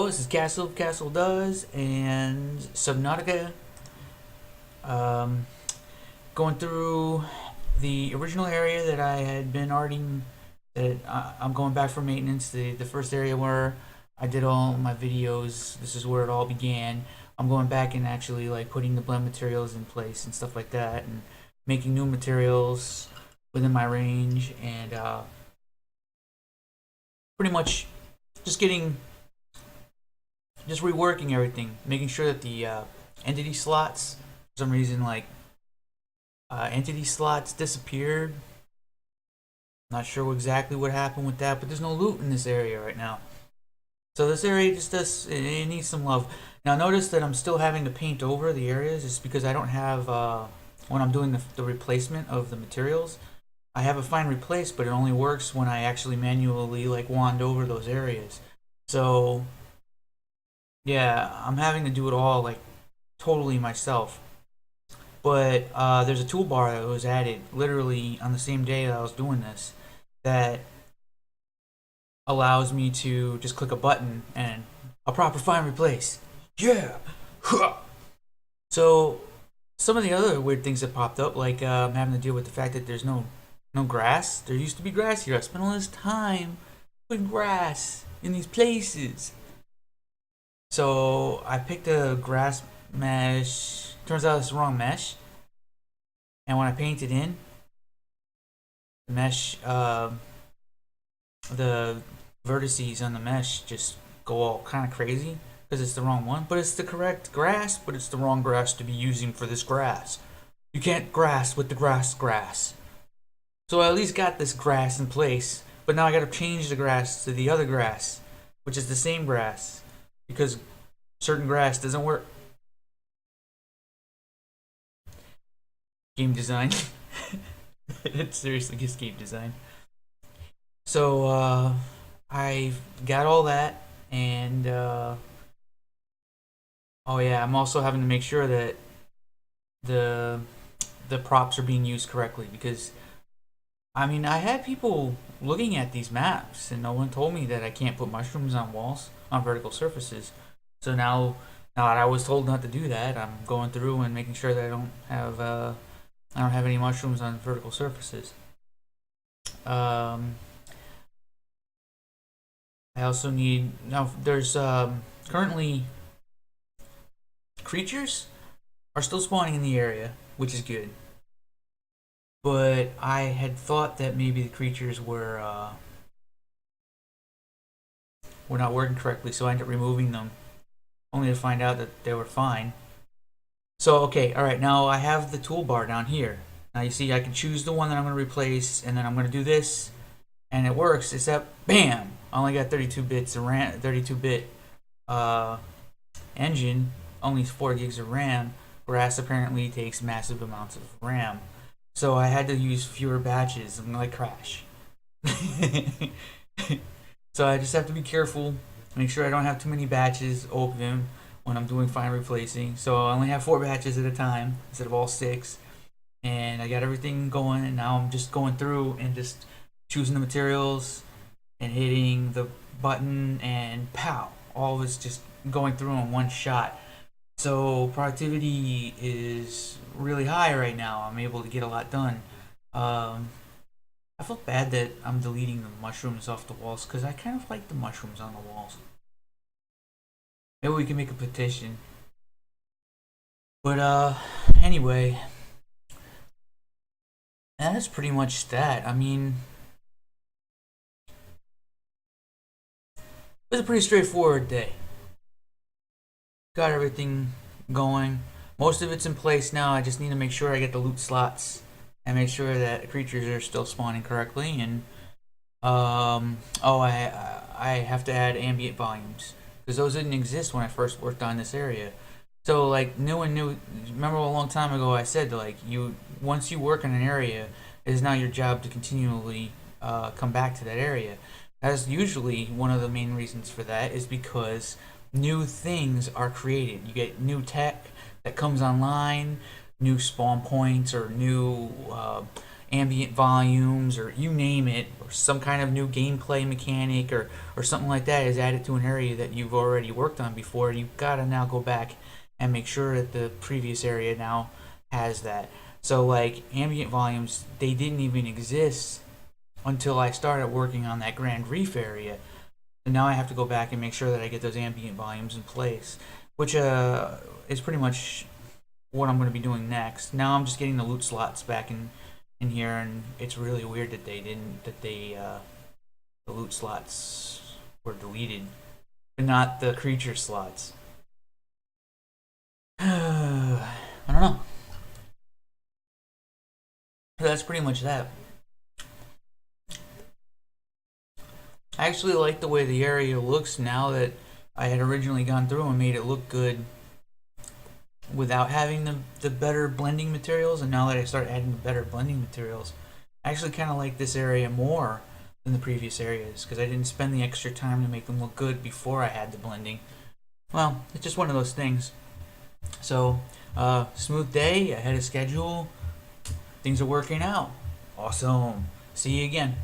This is Castle Does and Subnautica. Um, Going through the original area that I had been already. I'm going back for maintenance. The first area where I did all my videos. This is where it all began. I'm going back and actually like putting the blend materials in place and stuff like that, and making new materials within my range, and pretty much just getting just reworking everything, making sure that the entity slots, for some reason, like entity slots disappeared. Not sure exactly what happened with that, but there's no loot in this area right now. So this area just it needs some love. Now notice that I'm still having to paint over the areas. It's because I don't have, when I'm doing the replacement of the materials, I have a fine replace, but it only works when I actually manually like wand over those areas. So yeah, I'm having to do it all like totally myself. But there's a toolbar that was added literally on the same day that I was doing this that allows me to just click a button and a proper fine replace. Yeah. So some of the other weird things that popped up, like I'm having to deal with the fact that there's no grass. There used to be grass here. I spent all this time putting grass in these places. So I picked a grass mesh. Turns out it's the wrong mesh. And when I paint it in, the mesh, the vertices on the mesh just go all kind of crazy because it's the wrong one. But it's the correct grass, but it's the wrong grass to be using for this grass. You can't grass with the grass. So I at least got this grass in place, but now I got to change the grass to the other grass, which is the same grass, because certain grass doesn't work. Game design. It seriously gets game design. So I got all that, and oh yeah, I'm also having to make sure that the props are being used correctly, because I mean I had people looking at these maps and no one told me that I can't put mushrooms on walls on vertical surfaces. So now that I was told not to do that, I'm going through and making sure that I don't have any mushrooms on vertical surfaces. I also need now. There's currently creatures are still spawning in the area, which is good. But I had thought that maybe the creatures were not working correctly, so I ended up removing them, only to find out that they were fine. So okay, all right. Now I have the toolbar down here. Now you see I can choose the one that I'm going to replace, and then I'm going to do this, and it works. Except, bam! I only got 32 bits of RAM, 32-bit engine, only 4 gigs of RAM. Grass apparently takes massive amounts of RAM, so I had to use fewer batches. I'm gonna crash. So I just have to be careful, make sure I don't have too many batches open when I'm doing fine replacing. So I only have 4 batches at a time instead of all 6. And I got everything going, and now I'm just going through and just choosing the materials and hitting the button, and pow, all of it's just going through in one shot. So productivity is really high right now. I'm able to get a lot done. I felt bad that I'm deleting the mushrooms off the walls because I kind of like the mushrooms on the walls. Maybe we can make a petition. But anyway, that's pretty much that. I mean, it was a pretty straightforward day. Got everything going. Most of it's in place now. I just need to make sure I get the loot slots and make sure that creatures are still spawning correctly. And oh, I have to add ambient volumes because those didn't exist when I first worked on this area. So like new. Remember a long time ago I said like once you work in an area, it is now your job to continually come back to that area. That's usually one of the main reasons for that is because new things are created. You get new tech that comes online, new spawn points, or new ambient volumes, or you name it, or some kind of new gameplay mechanic, or something like that is added to an area that you've already worked on before, you've got to now go back and make sure that the previous area now has that. So like ambient volumes, they didn't even exist until I started working on that Grand Reef area. And now I have to go back and make sure that I get those ambient volumes in place, which is pretty much what I'm going to be doing next. Now I'm just getting the loot slots back in here, and it's really weird that the loot slots were deleted, but not the creature slots. I don't know. That's pretty much that. I actually like the way the area looks now that I had originally gone through and made it look good without having the better blending materials, and now that I start adding the better blending materials, I actually kind of like this area more than the previous areas because I didn't spend the extra time to make them look good before I had the blending. Well, it's just one of those things. So, smooth day, ahead of schedule, things are working out. Awesome. See you again.